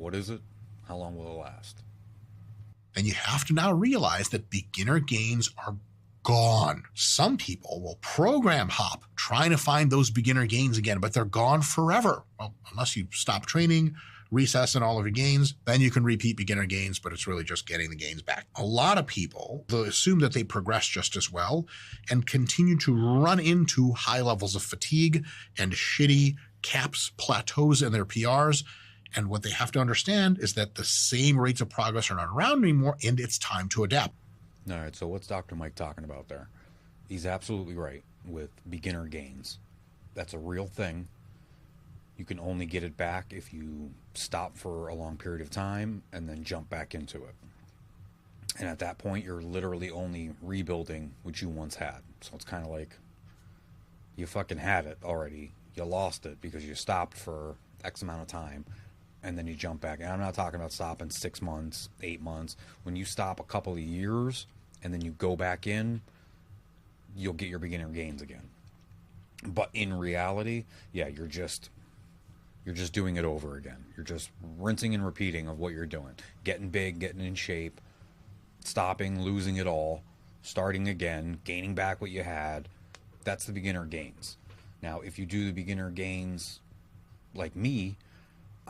What is it? How long will it last? And you have to now realize that beginner gains are gone. Some people will program hop trying to find those beginner gains again, but they're gone forever. Well, unless you stop training, recess and all of your gains, then you can repeat beginner gains, but it's really just getting the gains back. A lot of people, they'll assume that they progress just as well and continue to run into high levels of fatigue and shitty caps, plateaus in their PRs. And what they have to understand is that the same rates of progress are not around anymore, and it's time to adapt. All right, so what's Dr. Mike talking about there? He's absolutely right with beginner gains. That's a real thing. You can only get it back if you stop for a long period of time and then jump back into it. And at that point, you're literally only rebuilding what you once had. So it's kind of like you fucking had it already. You lost it because you stopped for X amount of time and then you jump back. And I'm not talking about stopping 6 months, 8 months. When you stop a couple of years and then you go back in, you'll get your beginner gains again. But in reality, yeah, you're just doing it over again. You're just rinsing and repeating of what you're doing. Getting big, getting in shape, stopping, losing it all, starting again, gaining back what you had. That's the beginner gains. Now, if you do the beginner gains like me,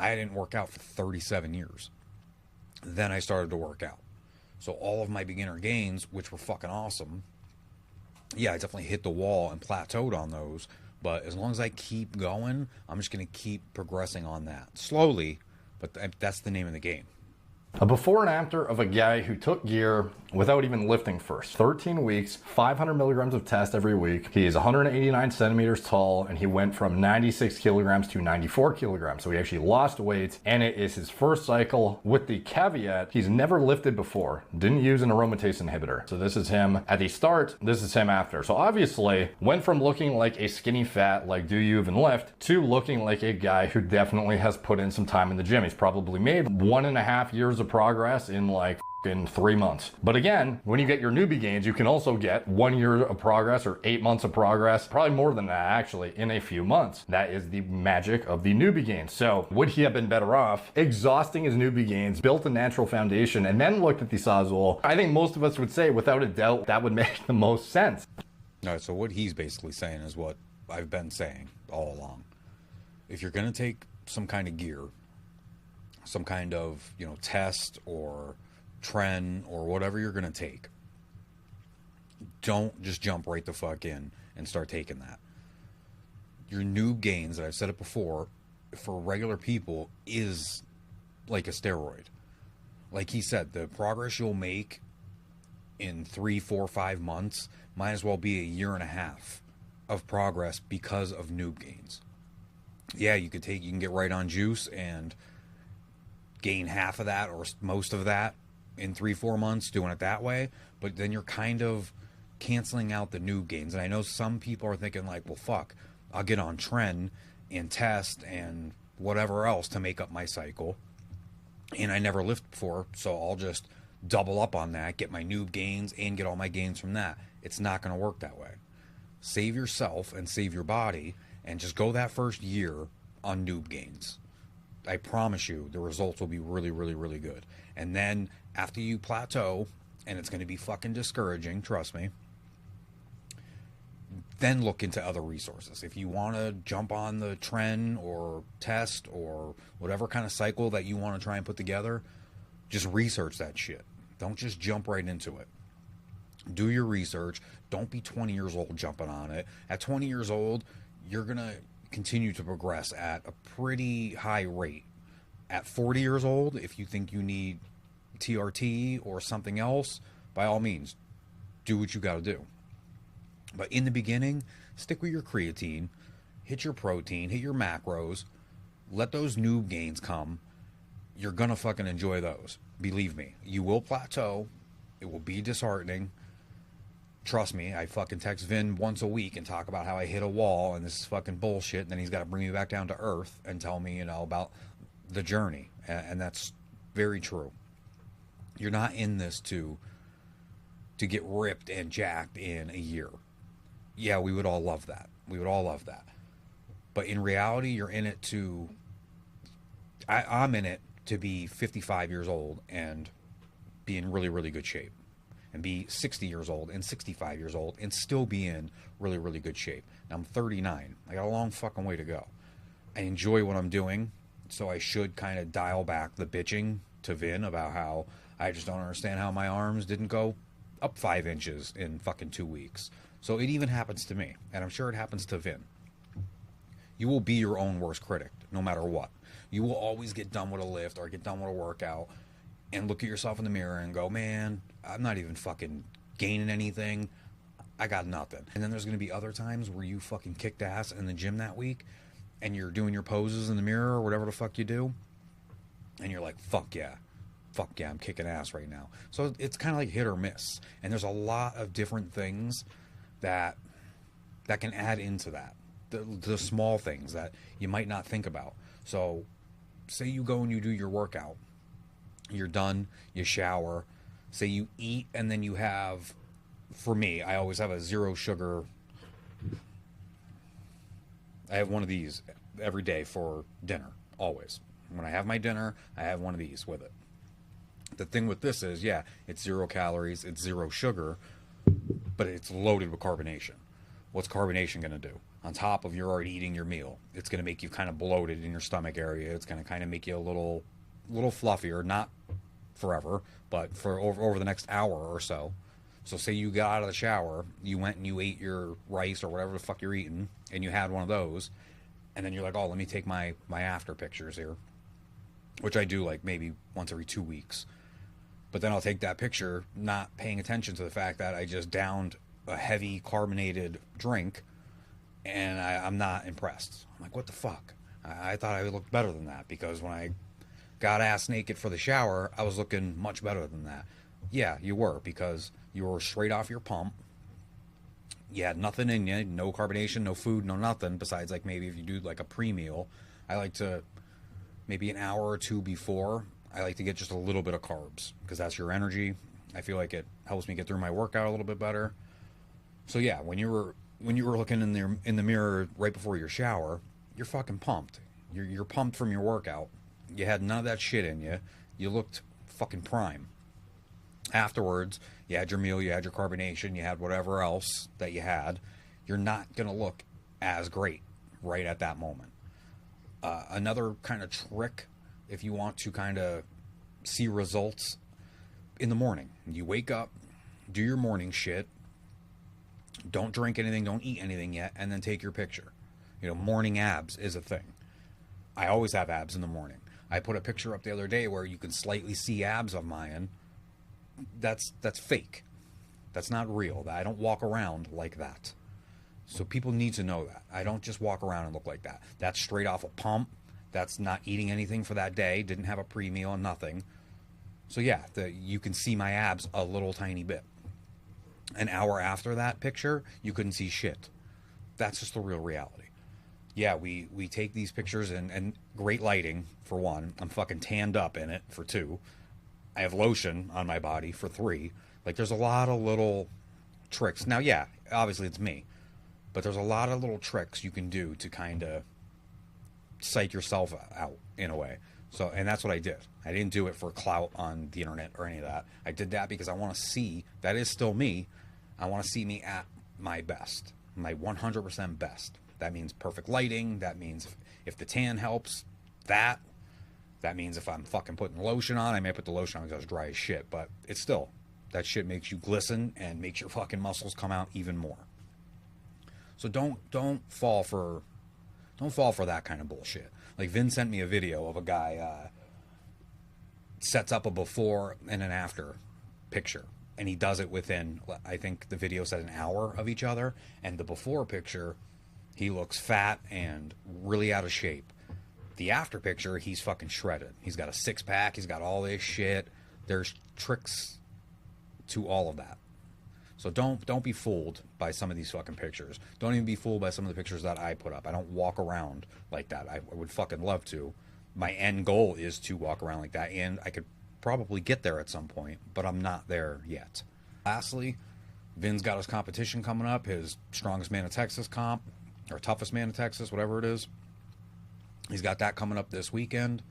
I didn't work out for 37 years. Then I started to work out. So all of my beginner gains, which were fucking awesome, yeah, I definitely hit the wall and plateaued on those. But as long as I keep going, I'm just going to keep progressing on that. Slowly, but that's the name of the game. A before and after of a guy who took gear without even lifting first. 13 weeks, 500 milligrams of test every week. He is 189 centimeters tall, and he went from 96 kilograms to 94 kilograms. So he actually lost weight, and it is his first cycle with the caveat he's never lifted before. Didn't use an aromatase inhibitor. So this is him at the start, this is him after. So obviously went from looking like a skinny fat, like do you even lift, to looking like a guy who definitely has put in some time in the gym. He's probably made 1.5 years of progress in like in 3 months. But again, when you get your newbie gains, you can also get 1 year of progress or 8 months of progress, probably more than that actually, in a few months. That is the magic of the newbie gains. So would he have been better off exhausting his newbie gains, built a natural foundation, and then looked at the Sawzall? I think most of us would say, without a doubt, that would make the most sense. All right, so what he's basically saying is what I've been saying all along. If you're going to take some kind of gear, some kind of, test or trend or whatever you're going to take, don't just jump right the fuck in and start taking that. Your noob gains, and I've said it before, for regular people is like a steroid. Like he said, the progress you'll make in 3, 4, 5 months might as well be 1.5 years of progress because of noob gains. Yeah, you can get right on juice and gain half of that or most of that in 3, 4 months doing it that way, but then you're kind of canceling out the noob gains. And I know some people are thinking like, well, fuck, I'll get on trend and test and whatever else to make up my cycle, and I never lifted before, so I'll just double up on that, get my noob gains and get all my gains from that. It's not going to work that way. Save yourself and save your body and just go that first year on noob gains. I promise you the results will be really, really, really good. And then after you plateau, and it's going to be fucking discouraging, trust me, then look into other resources. If you want to jump on the trend or test or whatever kind of cycle that you want to try and put together, just research that shit. Don't just jump right into it. Do your research. Don't be 20 years old jumping on it. At 20 years old, you're going to continue to progress at a pretty high rate. At 40 years old, if you think you need TRT or something else, by all means, do what you got to do. But in the beginning, stick with your creatine, hit your protein, hit your macros, let those noob gains come. You're going to fucking enjoy those. Believe me, you will plateau. It will be disheartening. Trust me, I fucking text Vin once a week and talk about how I hit a wall and this is fucking bullshit. And then he's got to bring me back down to earth and tell me, about the journey. And that's very true. You're not in this to get ripped and jacked in a year. Yeah, we would all love that. We would all love that. But in reality, you're in it to... I'm in it to be 55 years old and be in really, really good shape, and be 60 years old and 65 years old and still be in really, really good shape. Now I'm 39. I got a long fucking way to go. I enjoy what I'm doing, so I should kind of dial back the bitching to Vin about how I just don't understand how my arms didn't go up 5 inches in fucking 2 weeks. So it even happens to me, and I'm sure it happens to Vin. You will be your own worst critic, no matter what. You will always get done with a lift or get done with a workout and look at yourself in the mirror and go, man, I'm not even fucking gaining anything. I got nothing. And then there's going to be other times where you fucking kicked ass in the gym that week and you're doing your poses in the mirror or whatever the fuck you do. And you're like, fuck yeah, I'm kicking ass right now. So it's kind of like hit or miss. And there's a lot of different things that can add into that. The small things that you might not think about. So say you go and you do your workout. You're done, you shower. Say you eat and then you have, for me, I always have a 0 sugar. I have one of these every day for dinner, always. When I have my dinner, I have one of these with it. The thing with this is, yeah, it's 0 calories, it's 0 sugar, but it's loaded with carbonation. What's carbonation going to do? On top of you're already eating your meal, it's going to make you kind of bloated in your stomach area. It's going to kind of make you a little fluffier, not forever, but for over the next hour or so. So say you got out of the shower, you went and you ate your rice or whatever the fuck you're eating, and you had one of those, and then you're like, oh, let me take my after pictures here, which I do like maybe once every 2 weeks. But then I'll take that picture, not paying attention to the fact that I just downed a heavy carbonated drink, and I'm not impressed. I'm like, what the fuck? I thought I looked better than that, because when I got ass naked for the shower, I was looking much better than that. Yeah, you were, because you were straight off your pump. You had nothing in you, no carbonation, no food, no nothing, besides like maybe if you do like a pre-meal. I like to, maybe an hour or two before, I like to get just a little bit of carbs, because that's your energy. I feel like it helps me get through my workout a little bit better. So yeah, when you were looking in the mirror right before your shower, you're fucking pumped. You're pumped from your workout. You had none of that shit in you. You looked fucking prime. Afterwards, you had your meal, you had your carbonation, you had whatever else that you had. You're not going to look as great right at that moment. Another kind of trick, if you want to kind of see results in the morning. You wake up, do your morning shit, don't drink anything, don't eat anything yet, and then take your picture. Morning abs is a thing. I always have abs in the morning. I put a picture up the other day where you can slightly see abs of mine. That's fake. That's not real. I don't walk around like that. So people need to know that. I don't just walk around and look like that. That's straight off a pump. That's not eating anything for that day. Didn't have a pre-meal and nothing. So yeah, you can see my abs a little tiny bit. An hour after that picture, you couldn't see shit. That's just the real reality. Yeah, we take these pictures and great lighting, for one. I'm fucking tanned up in it, for 2. I have lotion on my body, for 3. Like, there's a lot of little tricks. Now, yeah, obviously it's me. But there's a lot of little tricks you can do to kind of psych yourself out, in a way. So, and that's what I did. I didn't do it for clout on the internet or any of that. I did that because I want to see, that is still me. I want to see me at my best, my 100% best. That means perfect lighting. That means if the tan helps, that means if I'm fucking putting lotion on, I may put the lotion on because it's dry as shit, but it's still, that shit makes you glisten and makes your fucking muscles come out even more. So don't fall for that kind of bullshit. Like, Vin sent me a video of a guy sets up a before and an after picture, and he does it within, I think the video said, an hour of each other. And the before picture, he looks fat and really out of shape. The after picture, he's fucking shredded. He's got a 6-pack. He's got all this shit. There's tricks to all of that. So don't be fooled by some of these fucking pictures. Don't even be fooled by some of the pictures that I put up. I don't walk around like that. I would fucking love to. My end goal is to walk around like that, and I could probably get there at some point, but I'm not there yet. Lastly, Vin's got his competition coming up, his Strongest Man in Texas comp, or Toughest Man in Texas, whatever it is. He's got that coming up this weekend.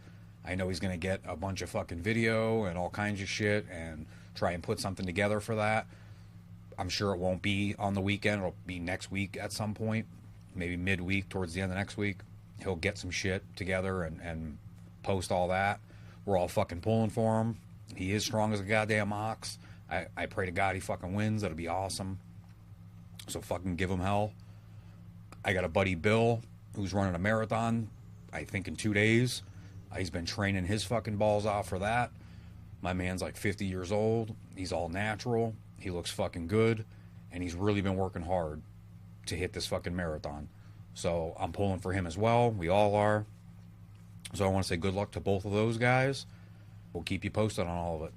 I know he's going to get a bunch of fucking video and all kinds of shit and try and put something together for that. I'm sure it won't be on the weekend. It'll be next week at some point, maybe midweek towards the end of next week. He'll get some shit together and post all that. We're all fucking pulling for him. He is strong as a goddamn ox. I pray to God he fucking wins. That'll be awesome. So fucking give him hell. I got a buddy, Bill, who's running a marathon, I think in 2 days. He's been training his fucking balls off for that. My man's like 50 years old. He's all natural. He looks fucking good. And he's really been working hard to hit this fucking marathon. So I'm pulling for him as well. We all are. So I want to say good luck to both of those guys. We'll keep you posted on all of it.